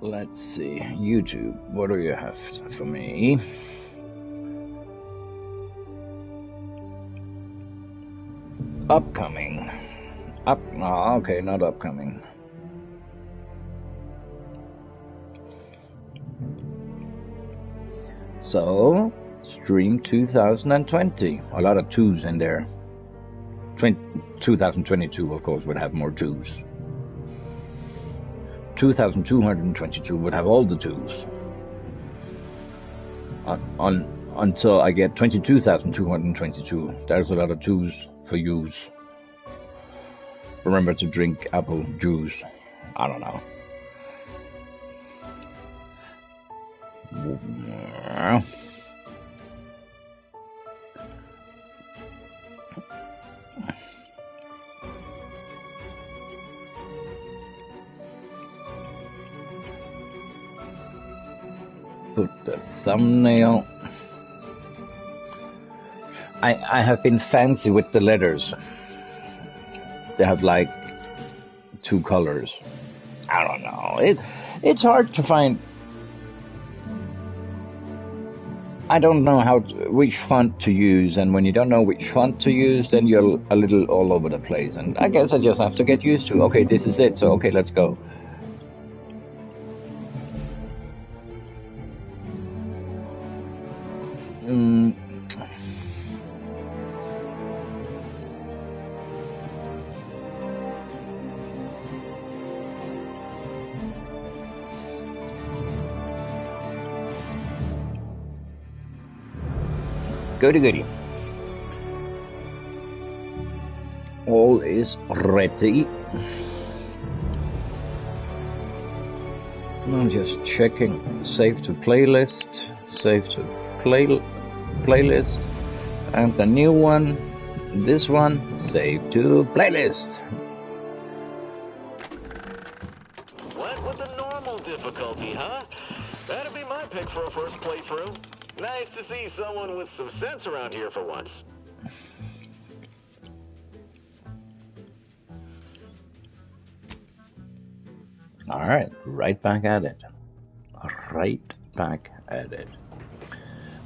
Let's see, YouTube, what do you have for me? Upcoming. Oh, okay, not upcoming. So, stream 2020. A lot of twos in there. 2022, of course, would have more twos. 2222 would have all the twos. Until I get 22,222. There's a lot of twos for use. Remember to drink apple juice. I don't know. Put the thumbnail. I have been fancy with the letters. They have like 2 colors. I don't know. It's hard to find. I don't know which font to use, and when you don't know which font to use, then you're a little all over the place. And I guess I just have to get used to. Okay, this is it. So okay, let's go. Goody. All is ready. I'm just checking. Save to playlist. Save to playlist. And the new one. This one. Save to playlist. Went with the normal difficulty, huh? That'd be my pick for a first playthrough. Nice to see someone with some sense around here for once. Alright, right back at it.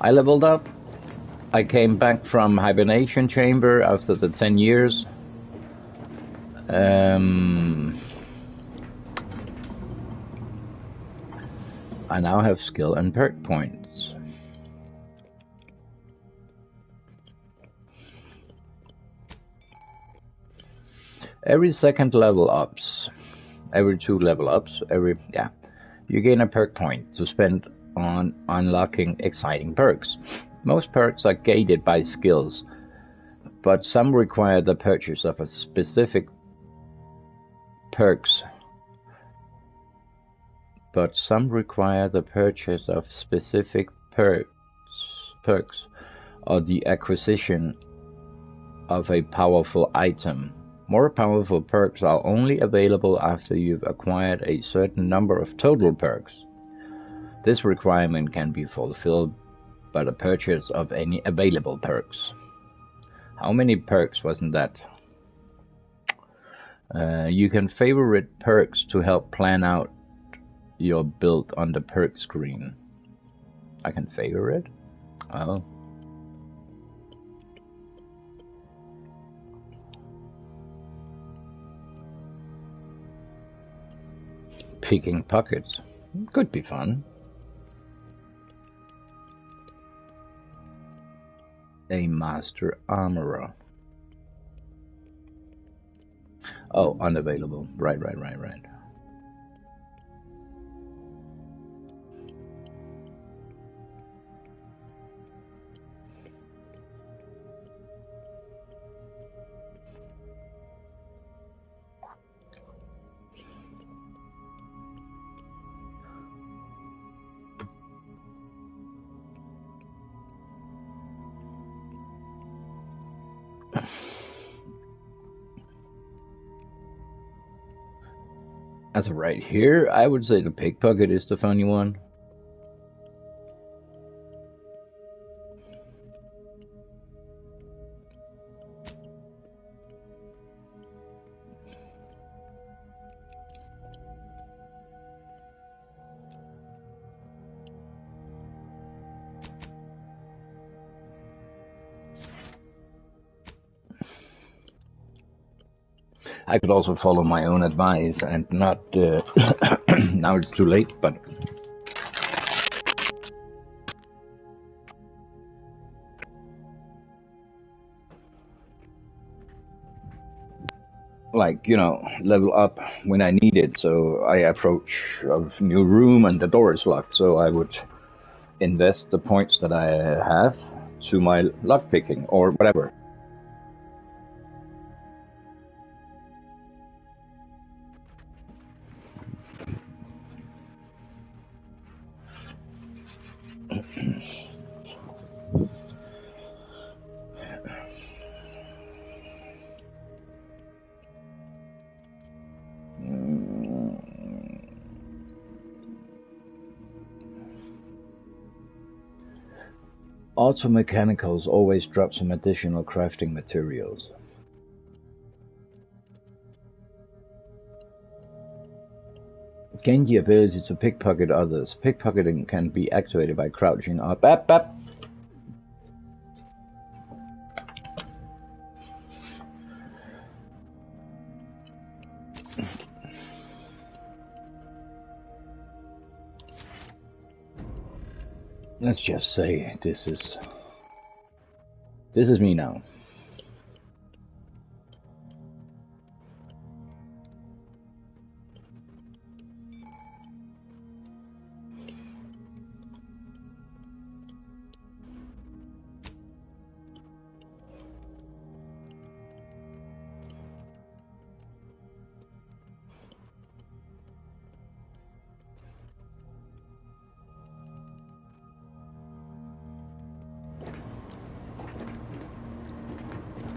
I leveled up. I came back from hibernation chamber after the 10 years. I now have skill and perk points. Every second level ups, every 2 level ups, you gain a perk point to spend on unlocking exciting perks. Most perks are gated by skills, but some require the purchase of a specific perks. Or the acquisition of a powerful item. More powerful perks are only available after you've acquired a certain number of total perks. This requirement can be fulfilled by the purchase of any available perks. How many perks wasn't that? You can favorite perks to help plan out your build on the perk screen. I can favorite? Oh. Picking pockets could be fun. A master armorer. Oh, unavailable. Right. As of right here, I would say the pickpocket is the funny one. I could also follow my own advice and not. Now it's too late, but. Like, you know, level up when I need it. So I approach a new room and the door is locked. So I would invest the points that I have to my lock picking or whatever. Auto mechanicals always drop some additional crafting materials. Gain the ability to pickpocket others. Pickpocketing can be activated by crouching up. Let's just say this is me now.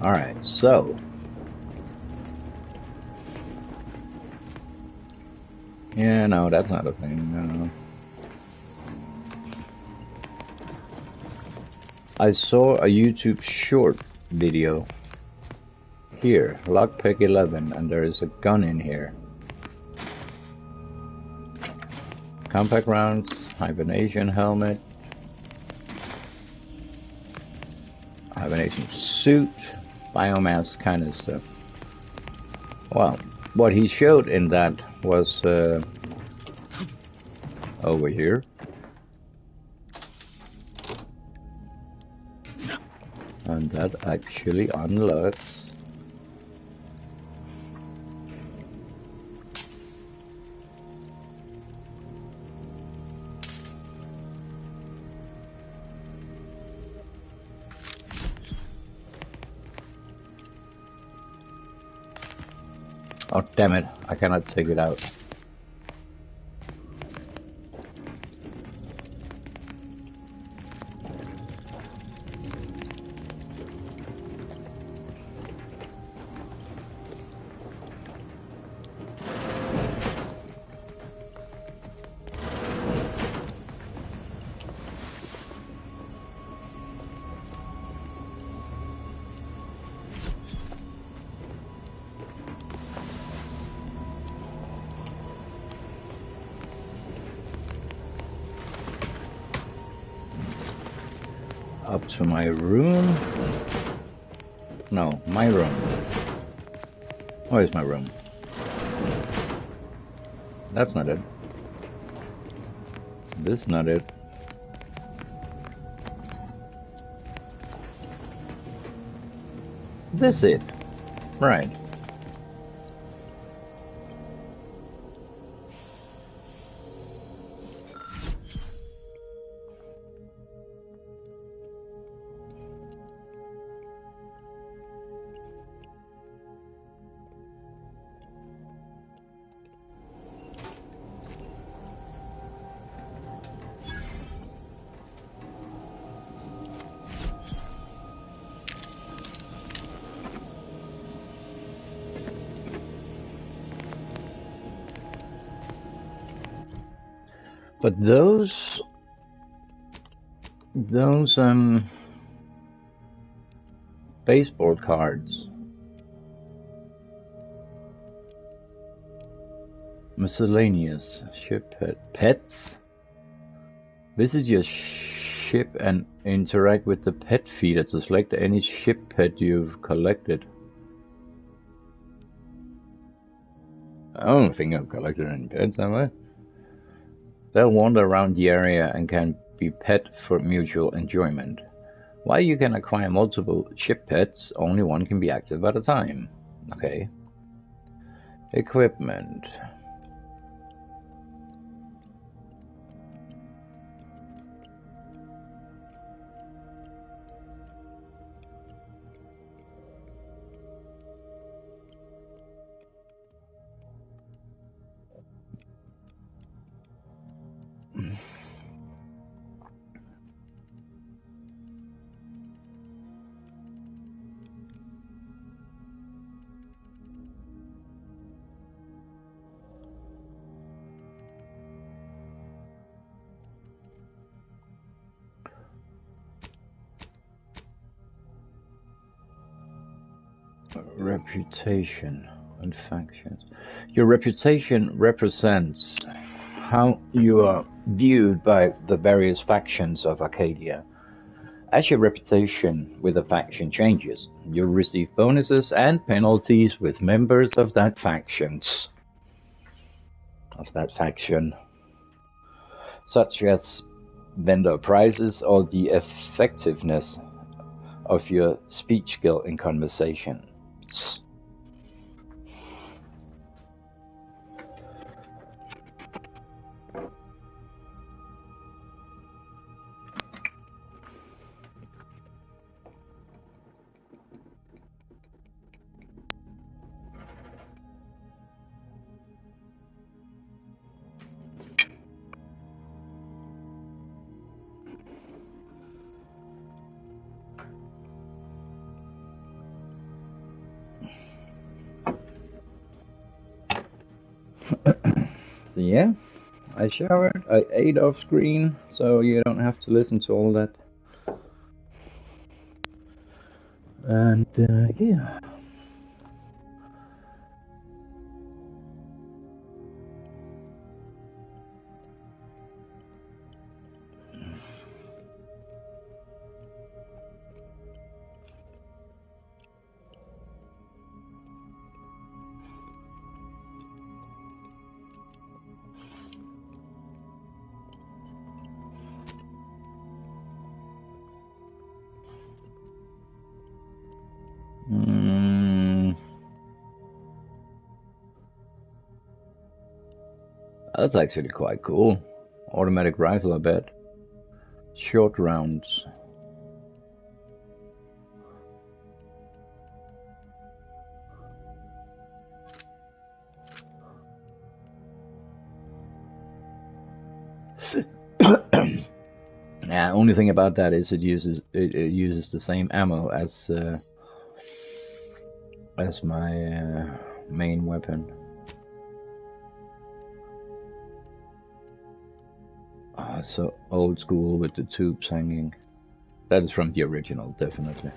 Alright, so yeah, no, that's not a thing. No. I saw a YouTube short video here, lockpick 11, and there is a gun in here. Compact rounds, hibernation helmet, hibernation suit, biomass kind of stuff. Well, what he showed in that was over here. And that actually unlocks oh damn it, I cannot take it out. Up to my room. No, my room. Where's my room? That's not it. This is not it. This it. Right. But those baseball cards, miscellaneous ship pets. Visit your ship and interact with the pet feeder to select any ship pet you've collected. I don't think I've collected any pets, have I? They'll wander around the area and can be pet for mutual enjoyment. While you can acquire multiple ship pets, only one can be active at a time. Okay. Equipment. Reputation and factions. Your reputation represents how you are viewed by the various factions of Arcadia. As your reputation with a faction changes, you'll receive bonuses and penalties with members of that faction, such as vendor prizes or the effectiveness of your speech skill in conversation. So yeah, I showered, I ate off screen, so you don't have to listen to all that. And yeah. That's actually quite cool. Automatic rifle, I bet. Short rounds. Yeah, only thing about that is it uses the same ammo as my main weapon. So old school with the tubes hanging. That is from the original, definitely.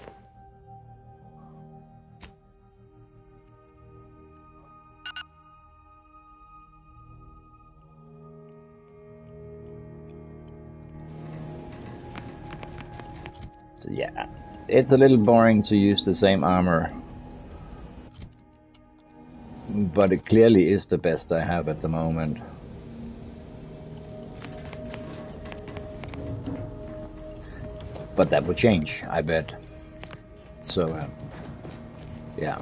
So yeah, it's a little boring to use the same armor, but it clearly is the best I have at the moment. But that would change, I bet. So yeah,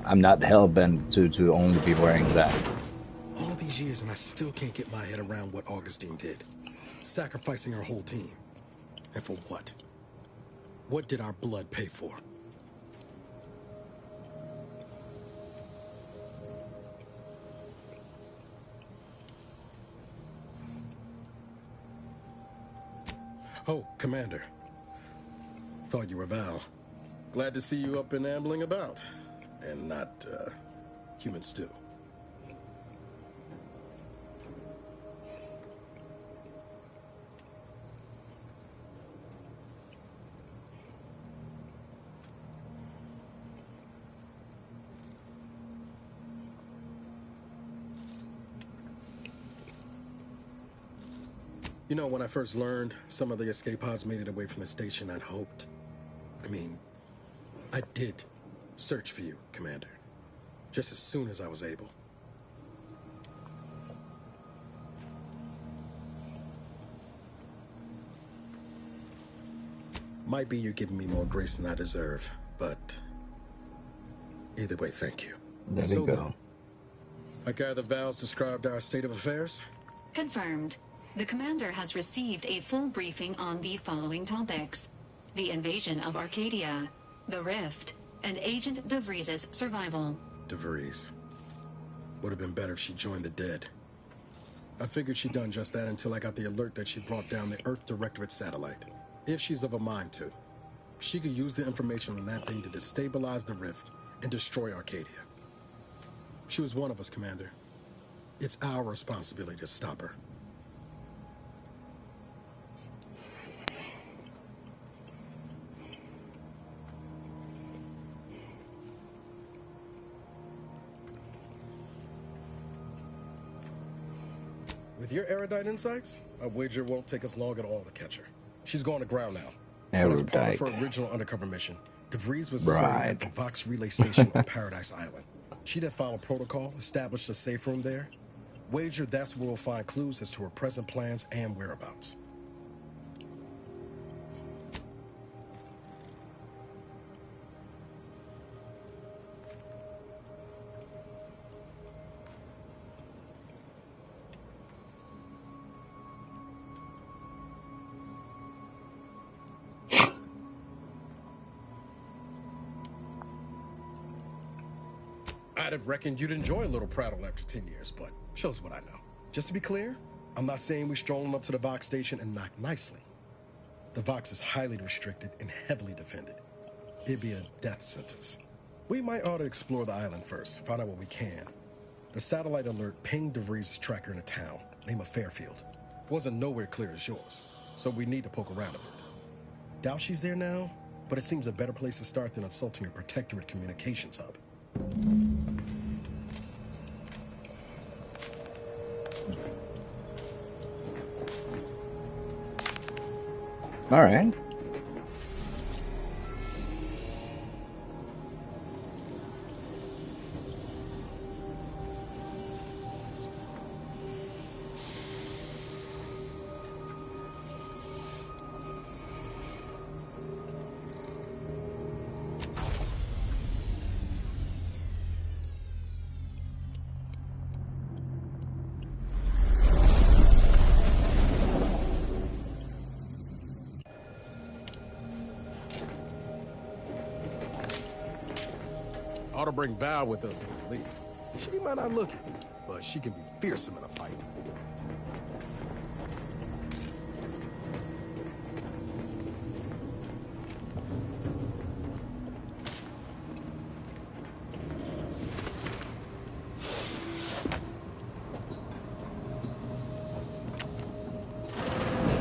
I'm not hell-bent to only be wearing that. All these years and I still can't get my head around what Augustine did. Sacrificing our whole team. And for what? What did our blood pay for? Oh, Commander. Thought you were Val. Glad to see you up and ambling about. And not, human stew. You know, when I first learned some of the escape pods made it away from the station, I'd hoped. I mean, I did search for you, Commander. Just as soon as I was able. Might be you're giving me more grace than I deserve, but either way, thank you. There we So go. then, I gather Val's described our state of affairs? Confirmed. The commander has received a full briefing on the following topics: the invasion of Arcadia, the Rift, and Agent DeVries' survival. DeVries. Would have been better if she joined the dead. I figured she'd done just that until I got the alert that she brought down the Earth Directorate satellite. If she's of a mind to, she could use the information on that thing to destabilize the Rift and destroy Arcadia. She was one of us, Commander. It's our responsibility to stop her. With your erudite insights, I wager it won't take us long at all to catch her. She's going to ground now. But as part of her original undercover mission, DeVries was assigned at the Vox relay station on Paradise Island. She did follow protocol, established a safe room there. Wager that's where we'll find clues as to her present plans and whereabouts. I'd have reckoned you'd enjoy a little prattle after 10 years, but shows what I know. Just to be clear, I'm not saying we strolling up to the Vox station and knock nicely. The Vox is highly restricted and heavily defended. It'd be a death sentence. We might ought to explore the island first, find out what we can. The satellite alert pinged DeVries' tracker in a town, name of Fairfield. Wasn't nowhere clear as yours, so we need to poke around a bit. Doubt she's there now, but it seems a better place to start than insulting your protectorate communications hub. All right. Ought to bring Val with us when we leave. She might not look it, but she can be fearsome in a fight.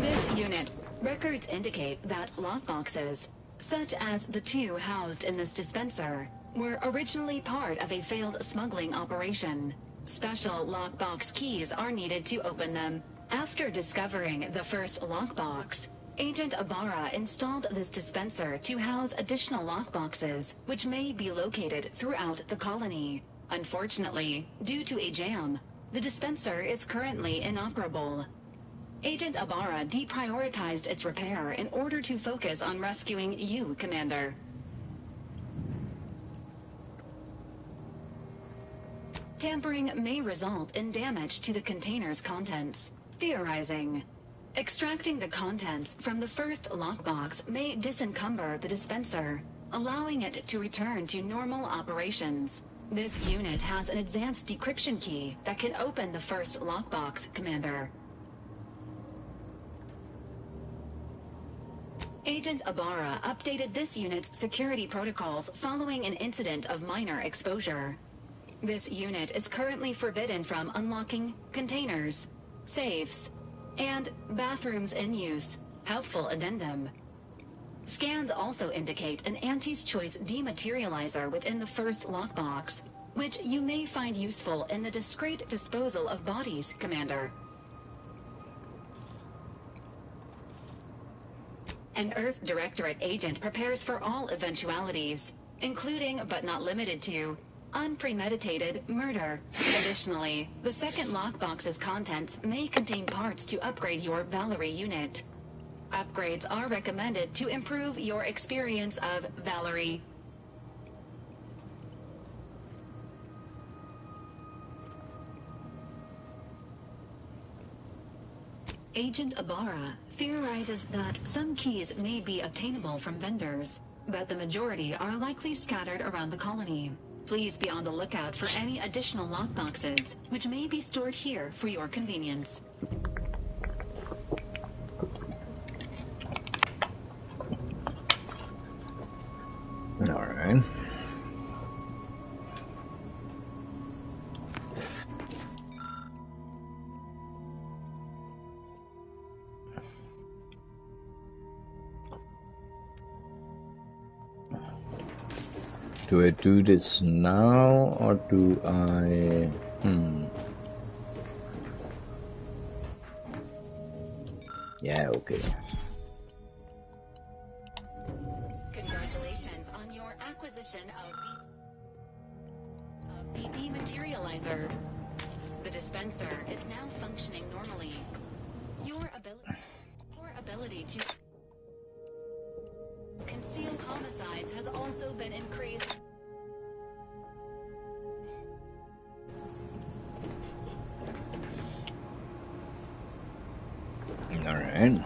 This unit. Records indicate that lockboxes, such as the two housed in this dispenser, were originally part of a failed smuggling operation. Special lockbox keys are needed to open them. After discovering the first lockbox, Agent Ibarra installed this dispenser to house additional lockboxes, which may be located throughout the colony. Unfortunately, due to a jam, the dispenser is currently inoperable. Agent Ibarra deprioritized its repair in order to focus on rescuing you, Commander. Tampering may result in damage to the container's contents. Theorizing. Extracting the contents from the first lockbox may disencumber the dispenser, allowing it to return to normal operations. This unit has an advanced decryption key that can open the first lockbox, Commander. Agent Ibarra updated this unit's security protocols following an incident of minor exposure. This unit is currently forbidden from unlocking containers, safes, and bathrooms in use. Helpful addendum. Scans also indicate an Anti's Choice dematerializer within the first lockbox, which you may find useful in the discreet disposal of bodies, Commander. An Earth Directorate agent prepares for all eventualities, including but not limited to unpremeditated murder. Additionally, the second lockbox's contents may contain parts to upgrade your Valerie unit. Upgrades are recommended to improve your experience of Valerie. Agent Ibarra theorizes that some keys may be obtainable from vendors, but the majority are likely scattered around the colony. Please be on the lookout for any additional lockboxes, which may be stored here for your convenience. All right. Do I do this now or do I... Yeah, okay. Congratulations on your acquisition of the dematerializer. The dispenser is now functioning normally. Your ability to conceal homicides has also been increased. All right.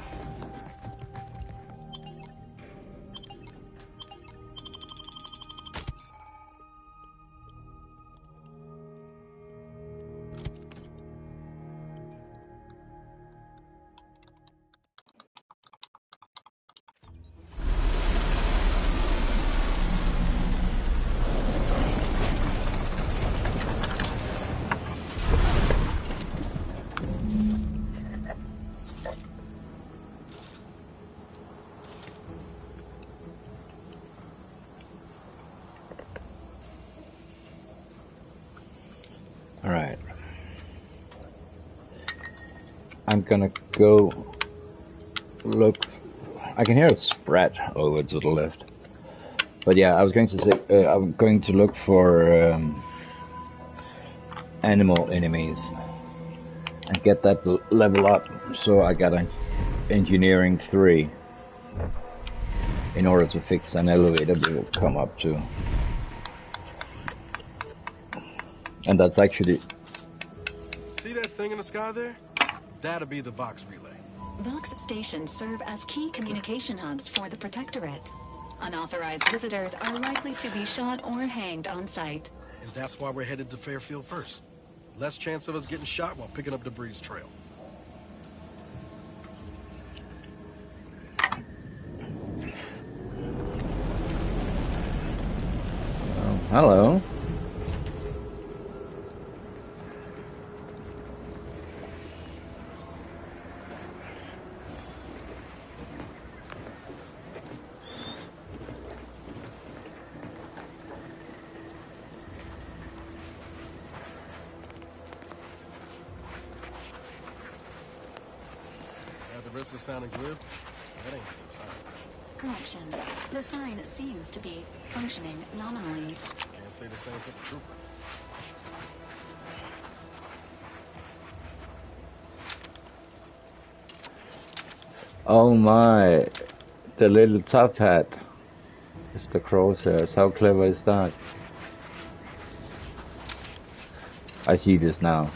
All right. I'm gonna go look. I can hear a spread over to the left. But yeah, I was going to say I'm going to look for animal enemies and get that level up. So I got an engineering 3 in order to fix an elevator we will come up to. And that's actually... See that thing in the sky there? That'll be the Vox relay. Vox stations serve as key communication hubs for the Protectorate. Unauthorized visitors are likely to be shot or hanged on site. And that's why we're headed to Fairfield first. Less chance of us getting shot while picking up debris trail. Oh, hello. Sounding good? That ain't a good sign. Correction. The sign seems to be functioning nominally. Can't say the same for the trooper. Oh my, the little top hat is the crosshairs. How clever is that? I see this now.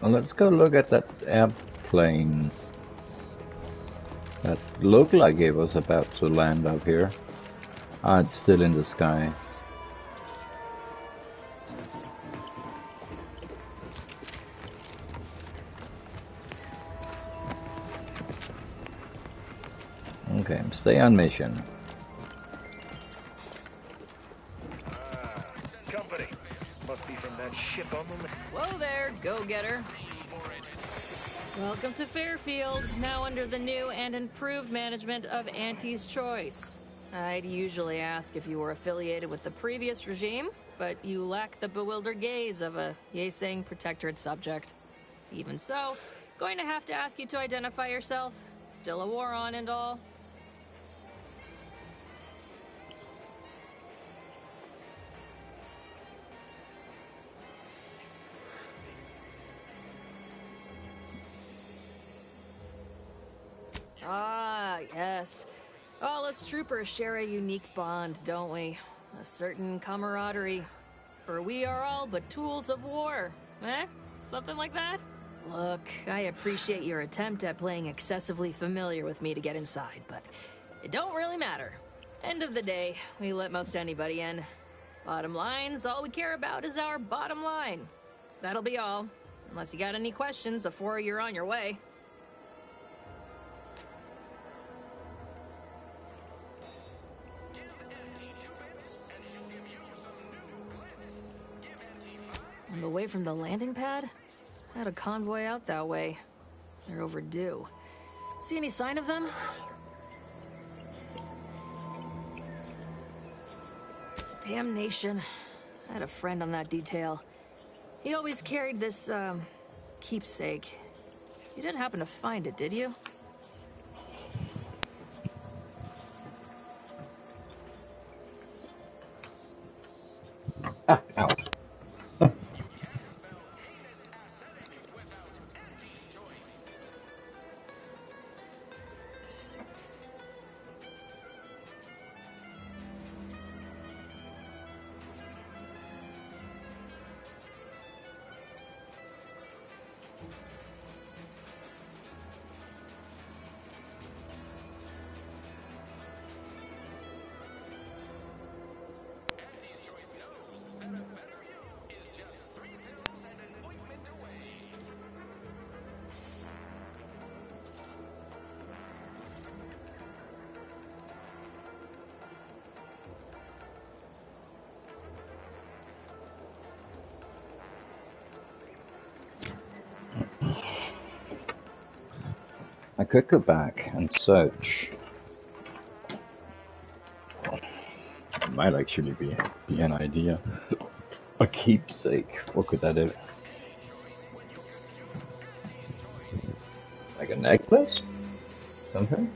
Well, let's go look at that airplane that looked like it was about to land up here. Ah, it's still in the sky. Okay, stay on mission. Company. Must be from that ship on the... Whoa there, go-getter. Welcome to Fairfield, now under the new and improved management of Auntie's Choice. I'd usually ask if you were affiliated with the previous regime, but you lack the bewildered gaze of a yay-saying protectorate subject. Even so, going to have to ask you to identify yourself. Still a war on and all. Ah, yes. All us troopers share a unique bond, don't we? A certain camaraderie. For we are all but tools of war. Eh? Something like that? Look, I appreciate your attempt at playing excessively familiar with me to get inside, but it don't really matter. End of the day, we let most anybody in. Bottom line's all we care about is our bottom line. That'll be all. Unless you got any questions before you're on your way. On the way from the landing pad? Had a convoy out that way. They're overdue. See any sign of them? Damnation. I had a friend on that detail. He always carried this, keepsake. You didn't happen to find it, did you? Ah, ow. I could go back and search. It might actually be an idea. A keepsake. What could that be? Like a necklace? Something?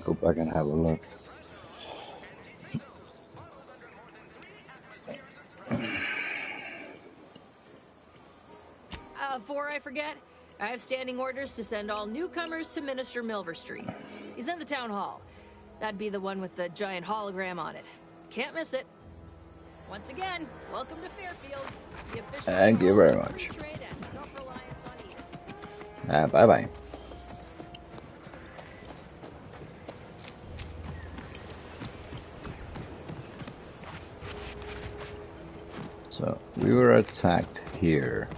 Go back and have a look. Before I forget, I have standing orders to send all newcomers to Minister Milver Street. He's in the town hall. That'd be the one with the giant hologram on it. Can't miss it. Once again, welcome to Fairfield. The official Thank you very much. free trade and self-reliance on Eden. Bye-bye. So, we were attacked here.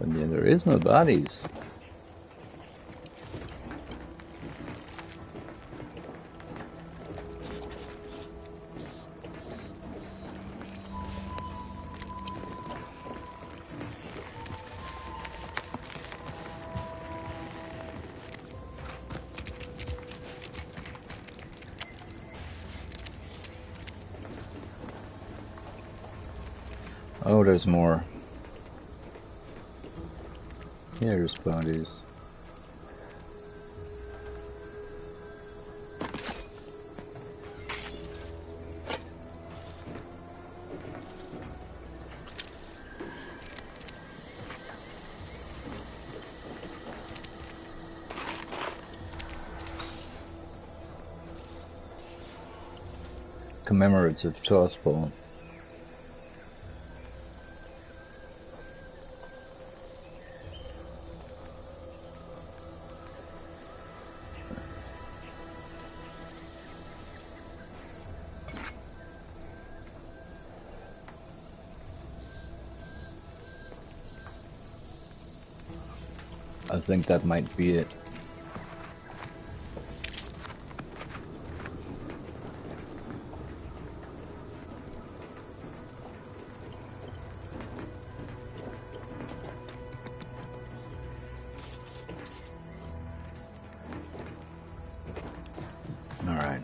But yeah, there is no bodies. Oh, there's more. Here's bodies. Commemorative toss ball. I think that might be it. All right.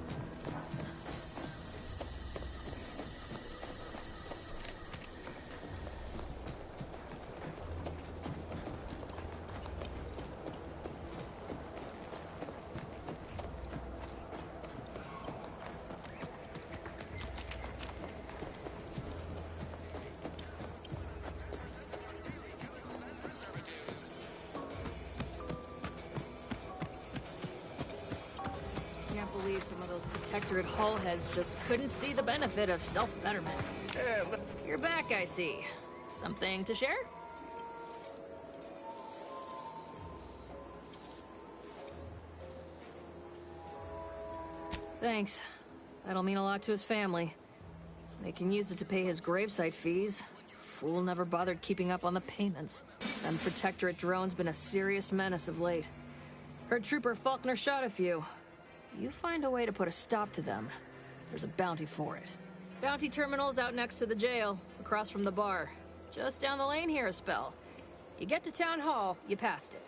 Can't believe some of those protectorate hull heads just couldn't see the benefit of self-betterment. You're back, I see. Something to share? Thanks. That'll mean a lot to his family. They can use it to pay his gravesite fees. Fool never bothered keeping up on the payments. Them protectorate drone's been a serious menace of late. Heard Trooper Faulkner shot a few. You find a way to put a stop to them, there's a bounty for it. Bounty terminal's out next to the jail, across from the bar. Just down the lane here a spell. You get to Town Hall, you passed it.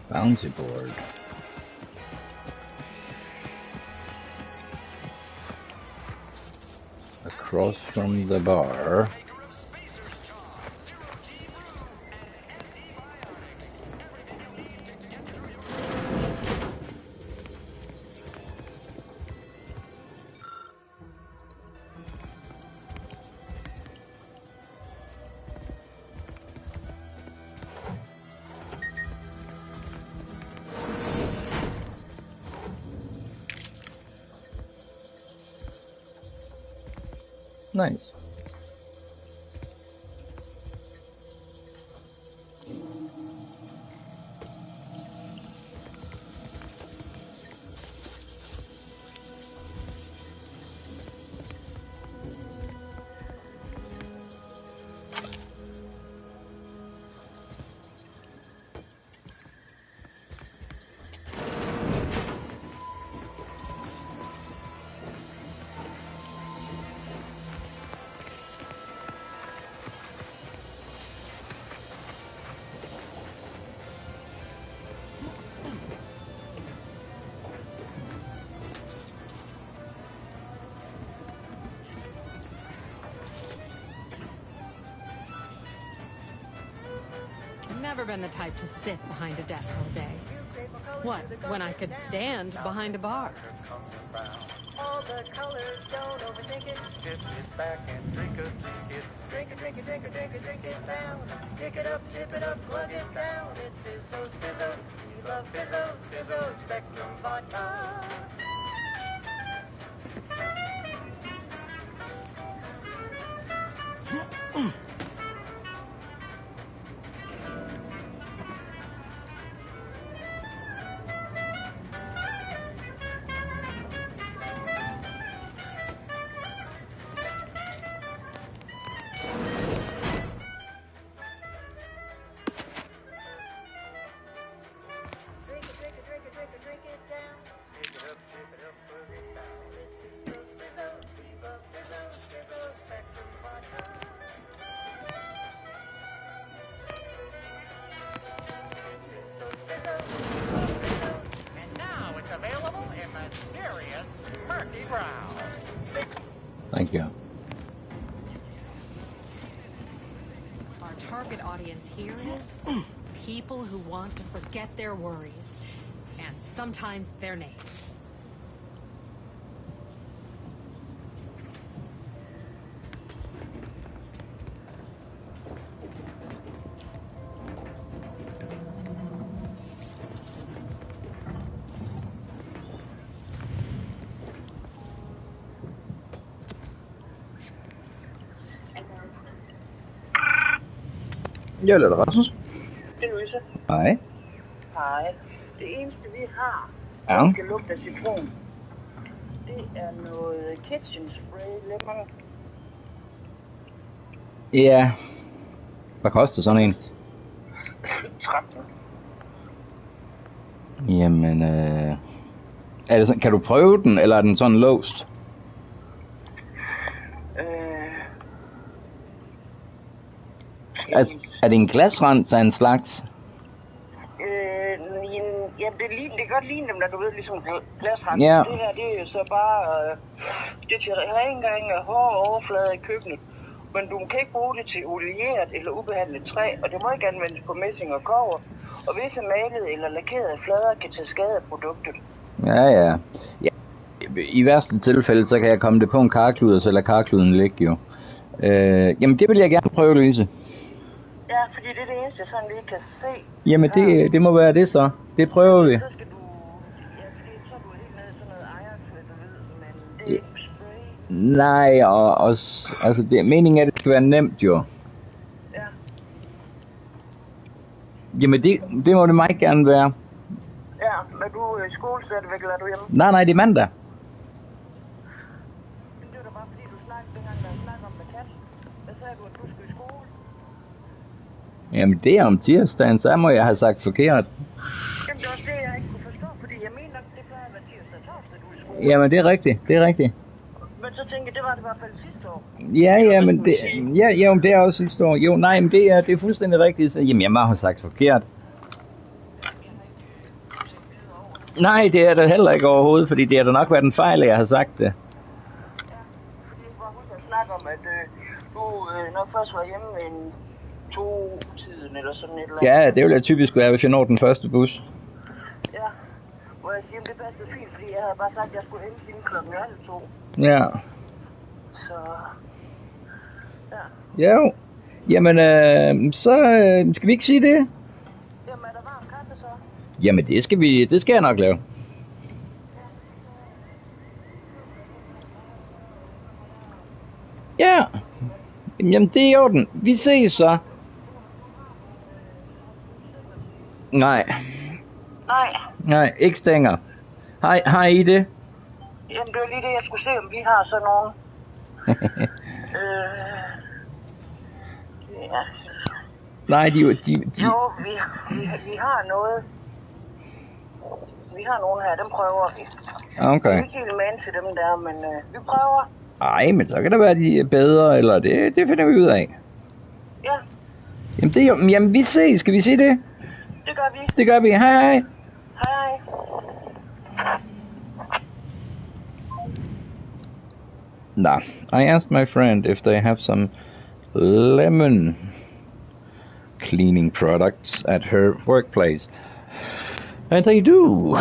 Bounty board. Across from the bar. Nice. Never been the type to sit behind a desk all day. What, when I could stand behind a bar? All the colors, don't overthink it. Tip it back and drink it. Drink it, drink it, drink it, drink it, drink it down. Pick it up, tip it up, plug it down. It's Fizzos, Fizzos. We love Fizzos, Fizzos, Spectrum Vodka. target audience here is people who want to forget their worries, and sometimes their names. Ja, det er det, Rasmus. Det er Louise. Hej. Hej. Det eneste, vi har, Ja. der skal lugte af citron, det er noget kitchen spray lemon. Ja. Hvad koster sådan en? 13. Jamen, er det sådan, kan du prøve den, eller er den sådan låst? Altså, er det en glasrens af en slags? Ja, det kan godt ligne dem, når du ved, ligesom glasrens. Ja. Det her, det er så bare, det er til rengøring af hårde overflader i køkkenet. Men du kan ikke bruge det til olieret eller ubehandlet træ, og det må ikke anvendes på messing og kobber. Og visse malede eller lakerede flader kan tage skade af produktet. Ja, ja. I værste tilfælde, så kan jeg komme det på en karklud, og så lader karkluden ligge jo. Jamen, det vil jeg gerne prøve, Louise. Ja, fordi det er det eneste, jeg sådan lige kan se. Jamen, det må være det så. Det prøver vi. Så skal du, ja, fordi så er du helt nede i sådan noget ejerkvæd, du ved, men det er ikke spray. Nej, og altså, meningen er, at det skal være nemt jo. Ja. Jamen, det må det meget gerne være. Ja, men du er i skole stadigvæk, eller er du hjemme? Nej, det er mandag. Men det var da bare fordi, du snakkede dengang, da jeg snakkede om med kat. Hvad sagde du, at du skulle i skole? Jamen, det er om tirsdagen, så må jeg have sagt forkert. Jamen, det var det, jeg ikke kunne forstå, fordi jeg mener nok, det plejer at være tirsdag og torsdag, du er i skole. Jamen, det er rigtigt, det er rigtigt. Men så tænkte jeg, det var det i hvert fald sidste år. Ja, men det, men det er også sidste år. Jo, nej, men det er fuldstændig rigtigt. Så, jamen, jeg må have sagt forkert. Nej, det er det heller ikke overhovedet, fordi det har da nok været en fejl, at jeg har sagt det. Ja, fordi jeg bare huske at snakke om, at du nok først var hjemme en 2-tiden eller sådan et eller andet. Ja, det vil jeg typisk være, hvis jeg når den første bus. Ja, hvor jeg siger, det passede fint, fordi jeg havde bare sagt, at jeg skulle hente hende klokken 2. Ja. Så, ja. Jo. Jamen, så skal vi ikke sige det? Jamen, er der varm kaffe så? Jamen, det skal jeg nok lave. Ja. Jamen, det er i orden. Vi ses så. Nej. Nej, ikke stænger. Har I det? Jamen, det var lige det, jeg skulle se, om vi har sådan nogen. Ja. Nej, de... Jo, vi har noget. Vi har nogle her, dem prøver vi. Okay. Vi er ikke helt med til dem der, men vi prøver. Ej, men så kan det være, de er bedre, eller det finder vi ud af. Ja. Jamen, vi ses. Skal vi sige det? Det gør vi. Det gør vi. Hej. Hej. Nah, I asked my friend if they have some lemon cleaning products at her workplace. And they do.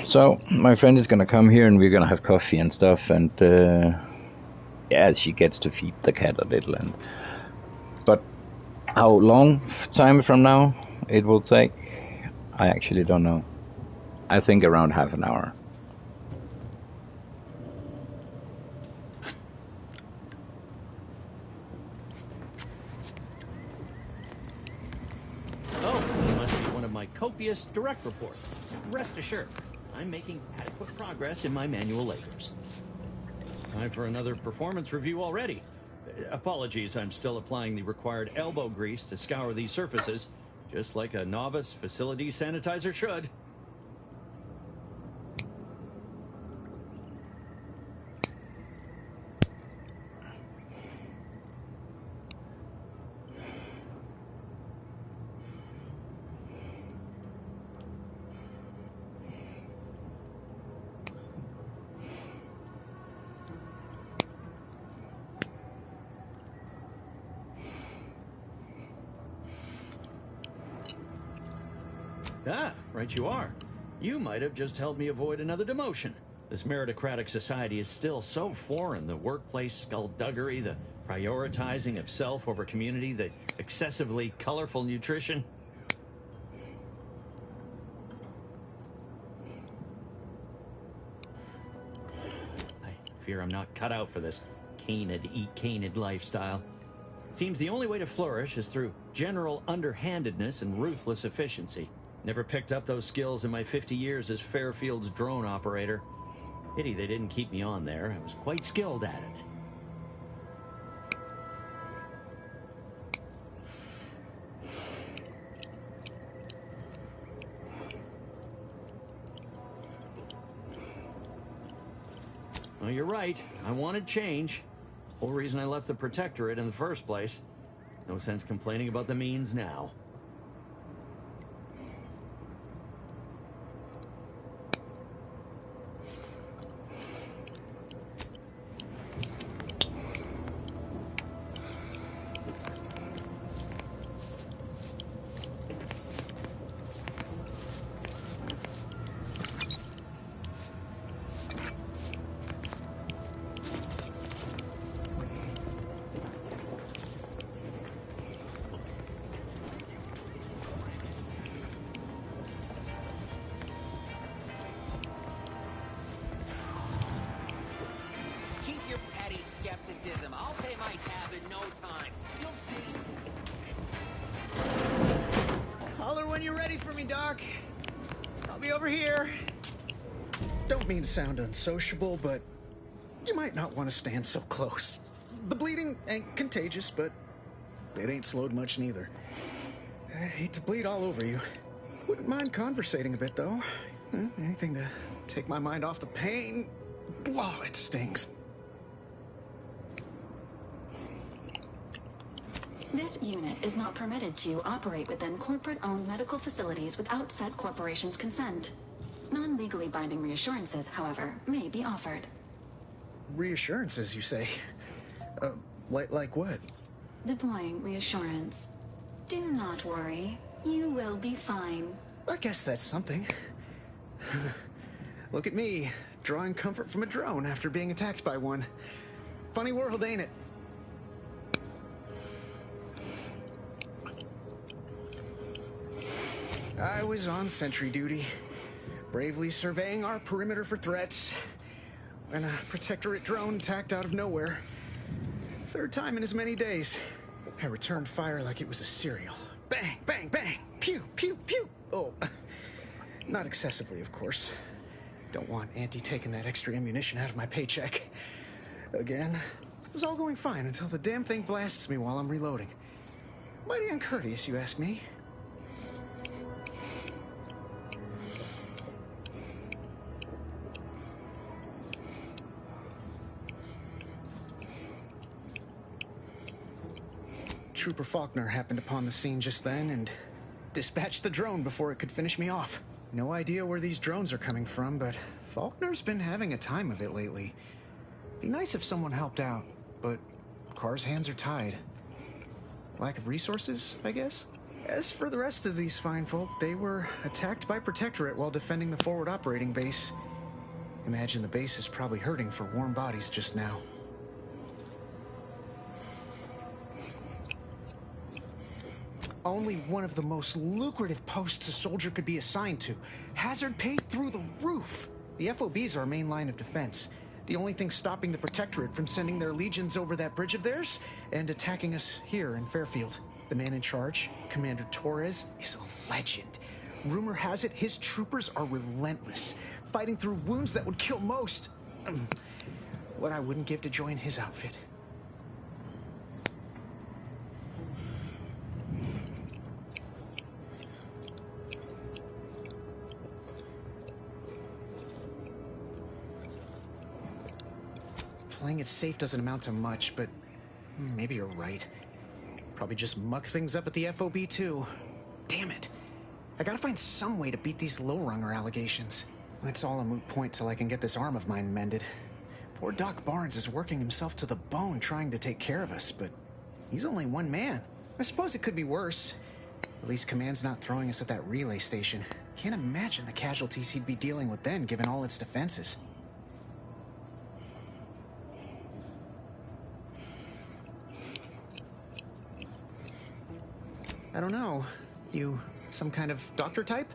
So, my friend is gonna come here and we're gonna have coffee and stuff and, yeah, she gets to feed the cat a little but how long time from now it will take, I actually don't know. I think around half an hour. Copious direct reports. Rest assured, I'm making adequate progress in my manual labors. Time for another performance review already. Apologies, I'm still applying the required elbow grease to scour these surfaces, just like a novice facility sanitizer should. Ah, right you are. You might have just helped me avoid another demotion. This meritocratic society is still so foreign. The workplace skullduggery, the prioritizing of self over community, the excessively colorful nutrition. I fear I'm not cut out for this canid, eat canid lifestyle. Seems the only way to flourish is through general underhandedness and ruthless efficiency. Never picked up those skills in my 50 years as Fairfield's drone operator. Pity they didn't keep me on there. I was quite skilled at it. Well, you're right. I wanted change. Whole reason I left the Protectorate in the first place. No sense complaining about the means now. I'll pay my tab in no time. You'll see. Holler when you're ready for me, Doc. I'll be over here. Don't mean to sound unsociable, but you might not want to stand so close. The bleeding ain't contagious, but it ain't slowed much neither. I hate to bleed all over you. Wouldn't mind conversating a bit, though. Anything to take my mind off the pain. Oh, it stings. This unit is not permitted to operate within corporate-owned medical facilities without said corporation's consent. Non-legally binding reassurances, however, may be offered. Reassurances, you say? Like what? Deploying reassurance. Do not worry. You will be fine. I guess that's something. Look at me, drawing comfort from a drone after being attacked by one. Funny world, ain't it? I was on sentry duty, bravely surveying our perimeter for threats, when a Protectorate drone attacked out of nowhere. Third time in as many days. I returned fire like it was a cereal. Bang, bang, bang! Pew, pew, pew! Oh, not excessively, of course. Don't want Auntie taking that extra ammunition out of my paycheck. Again, it was all going fine until the damn thing blasts me while I'm reloading. Mighty uncourteous, you ask me. Trooper Faulkner happened upon the scene just then and dispatched the drone before it could finish me off. No idea where these drones are coming from, but Faulkner's been having a time of it lately. Be nice if someone helped out, but Carr's hands are tied. Lack of resources, I guess? As for the rest of these fine folk, they were attacked by Protectorate while defending the forward operating base. Imagine the base is probably hurting for warm bodies just now. Only one of the most lucrative posts a soldier could be assigned to. Hazard paid through the roof. The FOB's our main line of defense. The only thing stopping the Protectorate from sending their legions over that bridge of theirs and attacking us here in Fairfield. The man in charge, Commander Torres, is a legend. Rumor has it his troopers are relentless, fighting through wounds that would kill most. What I wouldn't give to join his outfit. Playing it safe doesn't amount to much, but maybe you're right. Probably just muck things up at the FOB too. Damn it. I gotta find some way to beat these low-runger allegations. It's all a moot point till I can get this arm of mine mended. Poor Doc Barnes is working himself to the bone trying to take care of us, but he's only one man. I suppose it could be worse. At least Command's not throwing us at that relay station. Can't imagine the casualties he'd be dealing with then, given all its defenses. I don't know. You some kind of doctor type?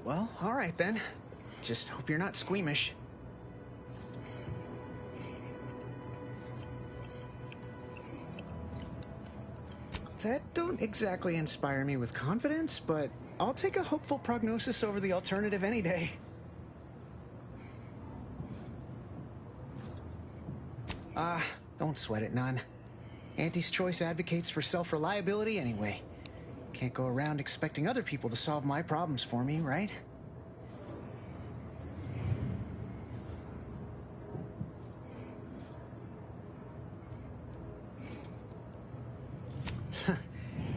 Well, all right then. Just hope you're not squeamish. That don't exactly inspire me with confidence, but I'll take a hopeful prognosis over the alternative any day. Don't sweat it none. Auntie's Choice advocates for self-reliability anyway. Can't go around expecting other people to solve my problems for me, right?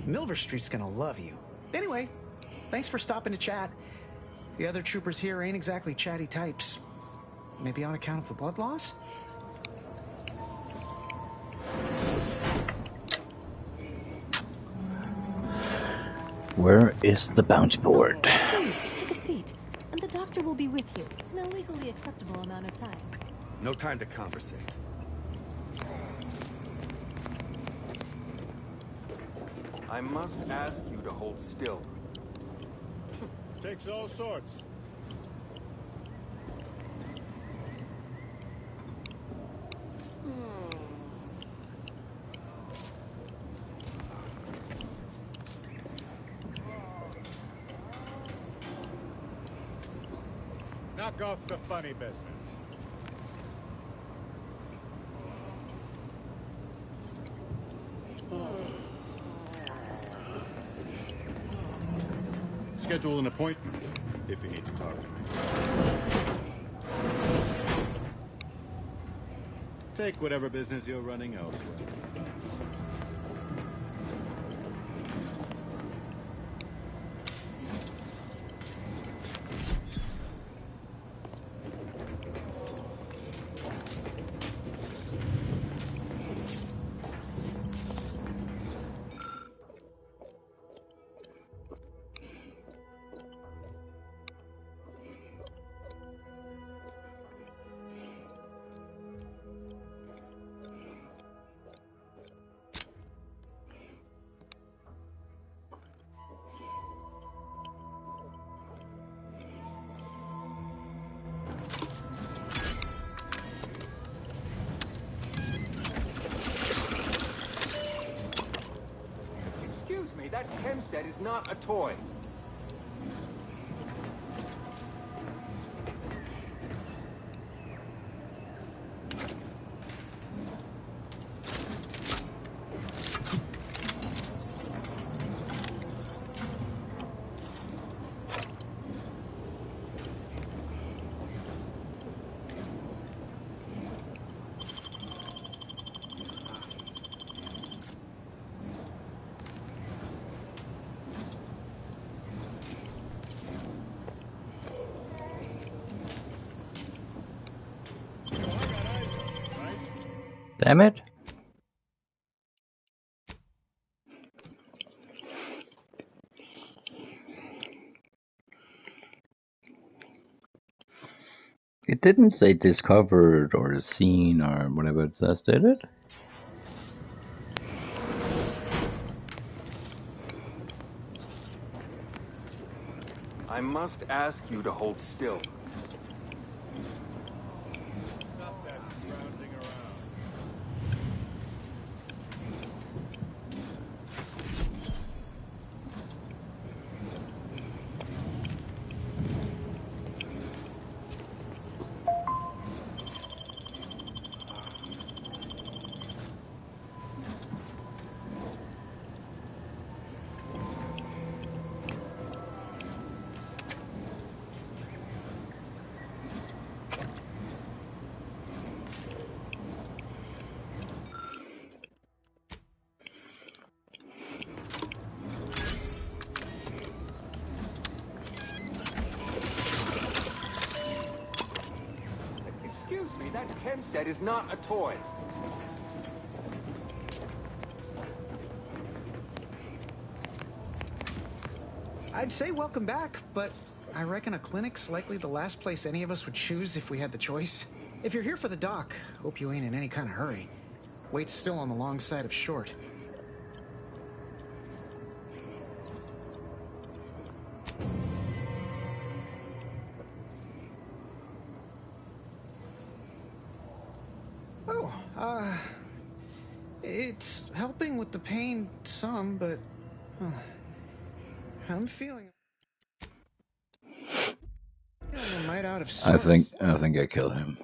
Milver Street's gonna love you. Anyway, thanks for stopping to chat. The other troopers here ain't exactly chatty types. Maybe on account of the blood loss? Where is the bounty board? Please, take a seat. And the doctor will be with you in a legally acceptable amount of time. No time to conversate. I must ask you to hold still. Takes all sorts. Knock off the funny business. Schedule an appointment if you need to talk to me. Take whatever business you're running elsewhere. That chem set is not a toy. Damn it. It didn't say discovered or seen or whatever it says, did it? I must ask you to hold still. Excuse me, that chem set is not a toy. I'd say welcome back, but I reckon a clinic's likely the last place any of us would choose if we had the choice. If you're here for the doc, hope you ain't in any kind of hurry. Wait's still on the long side of short. Oh, it's helping with the pain some, but I'm feeling a mite out of sorts. I think I killed him.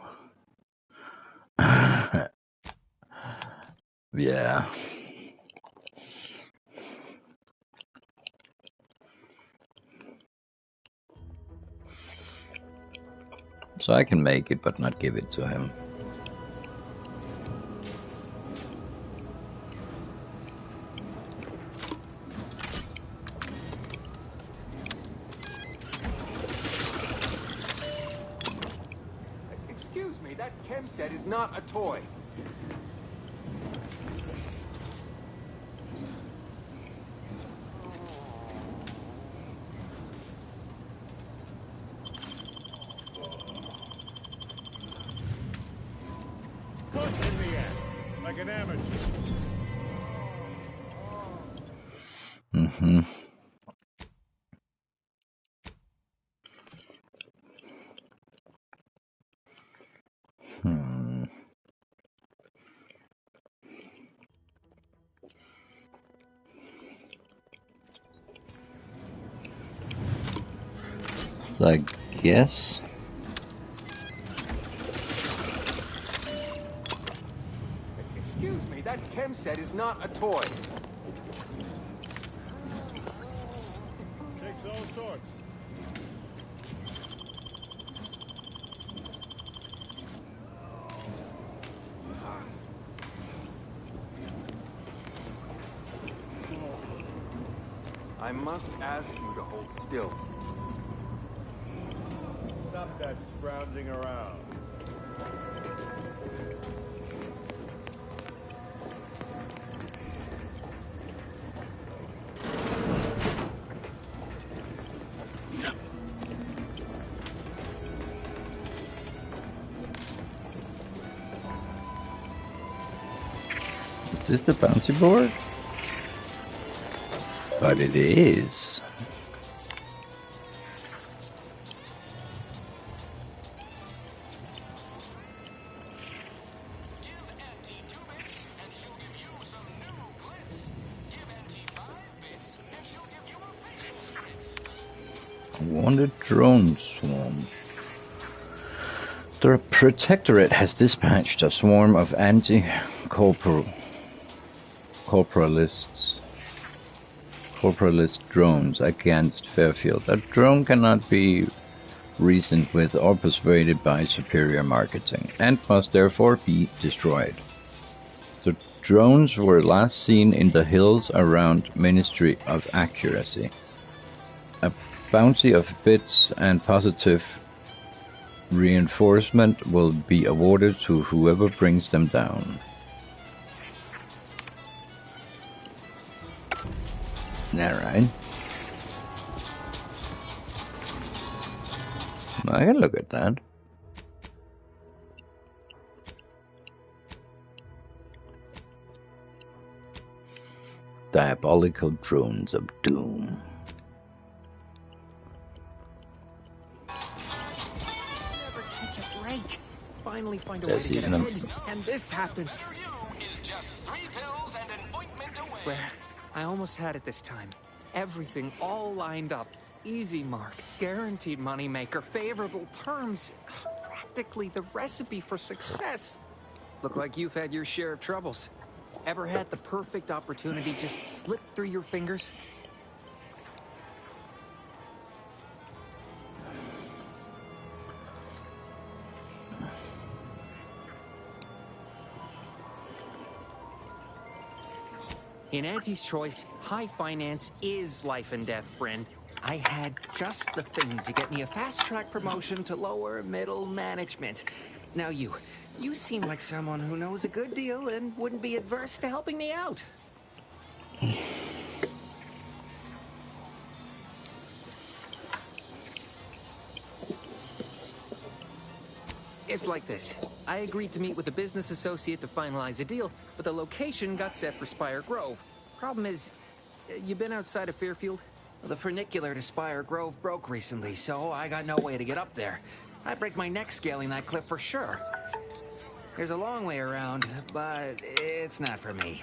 Yeah. So I can make it, but not give it to him. Excuse me, that chem set is not a toy. Cook in the end, like an amateur. Mm-hmm. So I guess. Excuse me, that chem set is not a toy. Takes all sorts. I must ask you to hold still. Stop that scrounging around. Is this the bouncy board? But it is. Wanted drone swarm. The Protectorate has dispatched a swarm of corporalist drones against Fairfield. A drone cannot be reasoned with or persuaded by superior marketing, and must therefore be destroyed. The drones were last seen in the hills around Ministry of Accuracy. A bounty of bits and positive reinforcement will be awarded to whoever brings them down. Alright. I can look at that. Diabolical drones of doom. Never catch a break. Finally find a way to get ahead, and this happens. Swear, I almost had it this time. Everything all lined up. Easy mark, guaranteed moneymaker, favorable terms. Practically the recipe for success. Look like you've had your share of troubles. Ever had the perfect opportunity just slip through your fingers? In Auntie's choice, high finance is life and death, friend. I had just the thing to get me a fast-track promotion to lower middle management. Now you seem like someone who knows a good deal and wouldn't be adverse to helping me out. It's like this. I agreed to meet with a business associate to finalize a deal, but the location got set for Spire Grove. Problem is, you been outside of Fairfield? The funicular to Spire Grove broke recently, so I got no way to get up there. I'd break my neck scaling that cliff for sure. There's a long way around, but it's not for me.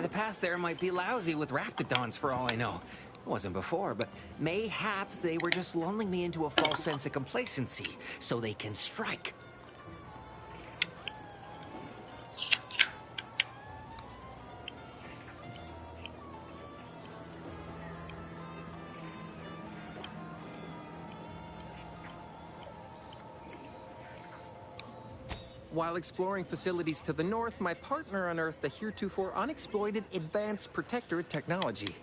The path there might be lousy with raptidons for all I know. It wasn't before, but mayhap they were just lulling me into a false sense of complacency so they can strike. While exploring facilities to the north, my partner unearthed a heretofore unexploited advanced protectorate technology.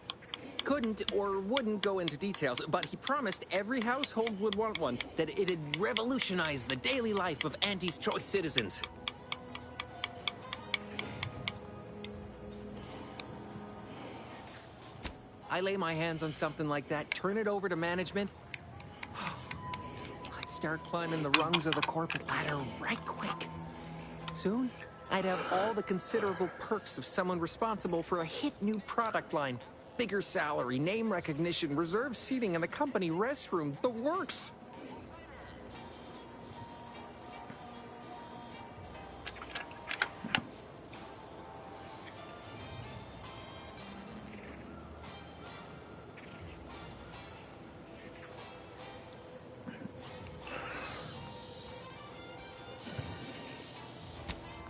Couldn't or wouldn't go into details, but he promised every household would want one, that it'd revolutionize the daily life of Auntie's Choice citizens. I lay my hands on something like that, turn it over to management. I'd start climbing the rungs of the corporate ladder right quick. Soon, I'd have all the considerable perks of someone responsible for a hit new product line. Bigger salary, name recognition, reserved seating in the company restroom, the works.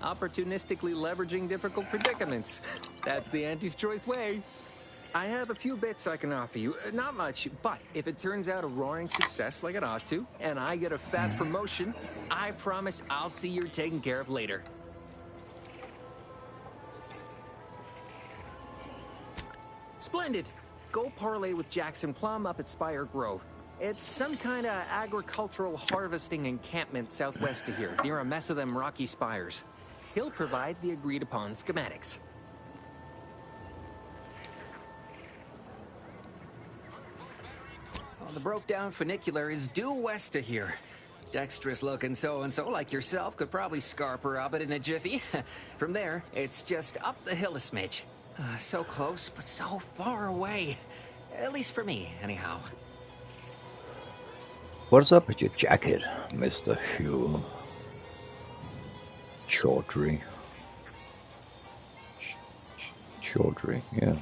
Opportunistically leveraging difficult predicaments. That's the Auntie's Choice way. I have a few bits I can offer you. Not much, but if it turns out a roaring success like it ought to, and I get a fat promotion, I promise I'll see you're taken care of later. Splendid. Go parlay with Jackson Plum up at Spire Grove. It's some kind of agricultural harvesting encampment southwest of here, near a mess of them rocky spires. He'll provide the agreed-upon schematics. Well, the broke-down funicular is due west of here. Dexterous-looking so-and-so like yourself could probably scarp her up it in a jiffy. From there, it's just up the hill a smidge. So close, but so far away. At least for me, anyhow. What's up with your jacket, Mr. Hugh? Chaudhry. Chaudhry, yeah.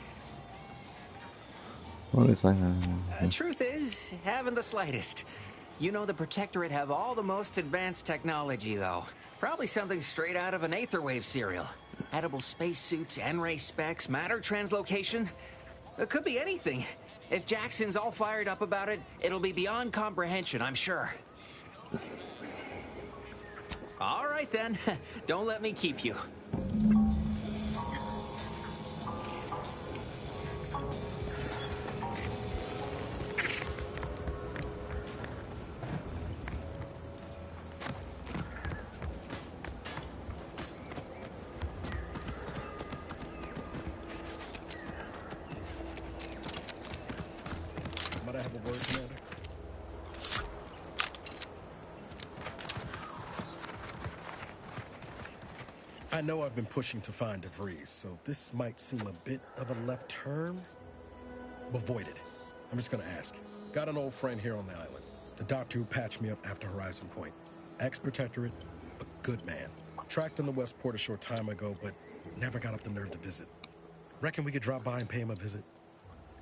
What is that? Truth is, haven't the slightest. You know the Protectorate have all the most advanced technology, though. Probably something straight out of an Aetherwave serial. Edible spacesuits, N-ray specs, matter translocation. It could be anything. If Jackson's all fired up about it, it'll be beyond comprehension, I'm sure. All right, then. Don't let me keep you. Might I have a word, Commander? I know I've been pushing to find DeVries, so this might seem a bit of a left turn. Avoid it. I'm just gonna ask. Got an old friend here on the island. The doctor who patched me up after Horizon Point. Ex-Protectorate, a good man. Tracked in the Westport a short time ago, but never got up the nerve to visit. Reckon we could drop by and pay him a visit?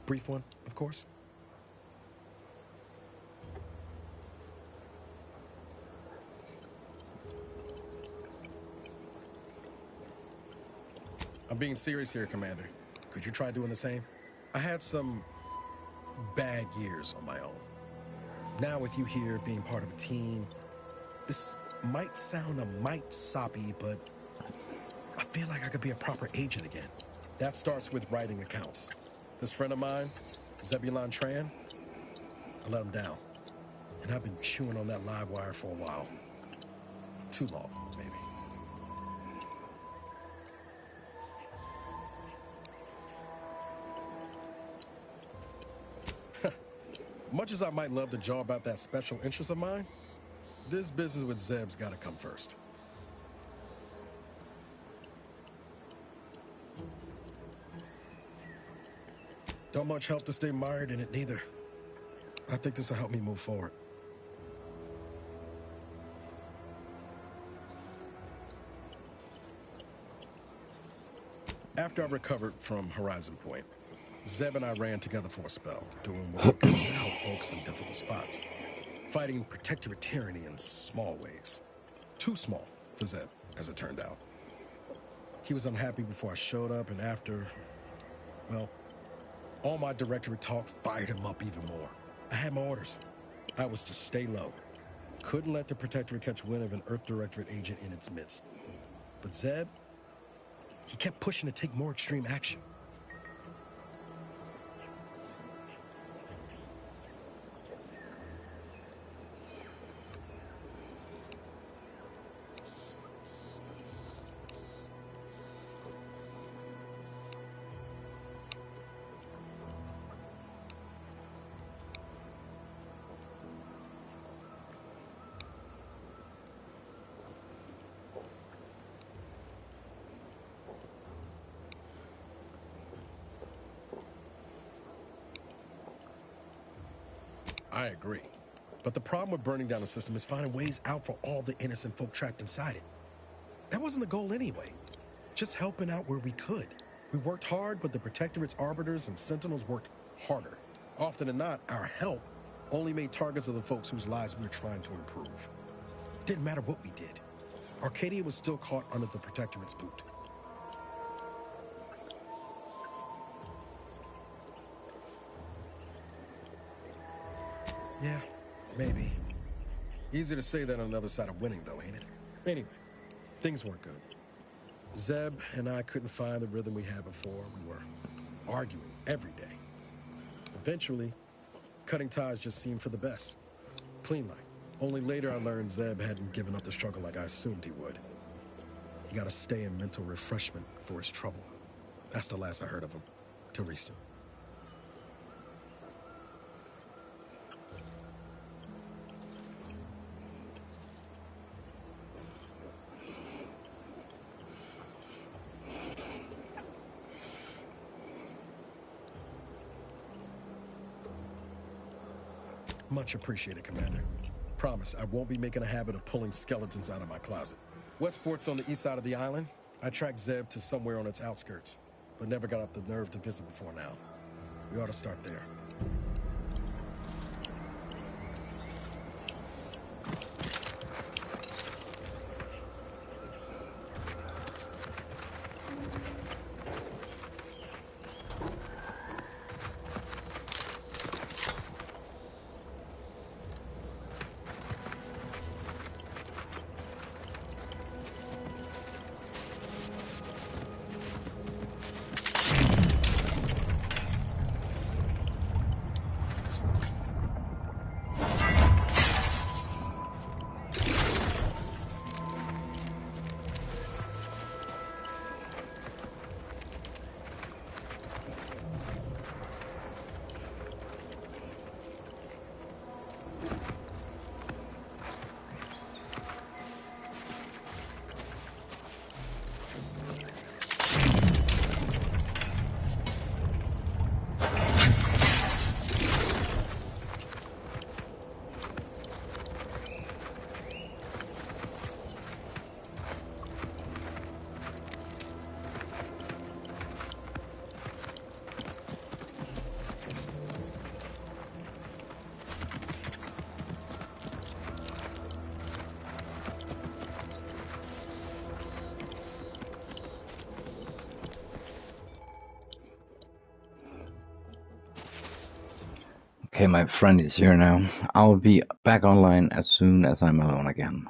Brief one, of course. I'm being serious here, Commander. Could you try doing the same? I had some bad years on my own. Now with you here being part of a team, this might sound a mite soppy, but I feel like I could be a proper agent again. That starts with writing accounts. This friend of mine, Zebulon Tran, I let him down. And I've been chewing on that live wire for a while. Too long, maybe. Much as I might love to jaw about that special interest of mine, This business with Zeb's gotta come first. Don't much help to stay mired in it, neither. I think this will help me move forward. After I recovered from Horizon Point, Zeb and I ran together for a spell, doing what we could to help folks in difficult spots. Fighting protectorate tyranny in small ways. Too small for Zeb, as it turned out. He was unhappy before I showed up, and after, well, all my directorate talk fired him up even more. I had my orders. I was to stay low. Couldn't let the protectorate catch wind of an Earth Directorate agent in its midst. But Zeb, he kept pushing to take more extreme action. I agree. But the problem with burning down the system is finding ways out for all the innocent folk trapped inside it. That wasn't the goal anyway. Just helping out where we could. We worked hard, but the Protectorate's arbiters and sentinels worked harder. Often than not, our help only made targets of the folks whose lives we were trying to improve. Didn't matter what we did. Arcadia was still caught under the Protectorate's boot. Yeah, maybe. Easier to say that on the other side of winning, though, ain't it? Anyway, things weren't good. Zeb and I couldn't find the rhythm we had before. We were arguing every day. Eventually, cutting ties just seemed for the best. Clean like. Only later I learned Zeb hadn't given up the struggle like I assumed he would. He got to stay in mental refreshment for his trouble. That's the last I heard of him, till recent. Much appreciated, Commander. Promise, I won't be making a habit of pulling skeletons out of my closet. Westport's on the east side of the island. I tracked Zeb to somewhere on its outskirts, but never got up the nerve to visit before now. We ought to start there. Okay, my friend is here now. I'll be back online as soon as I'm alone again.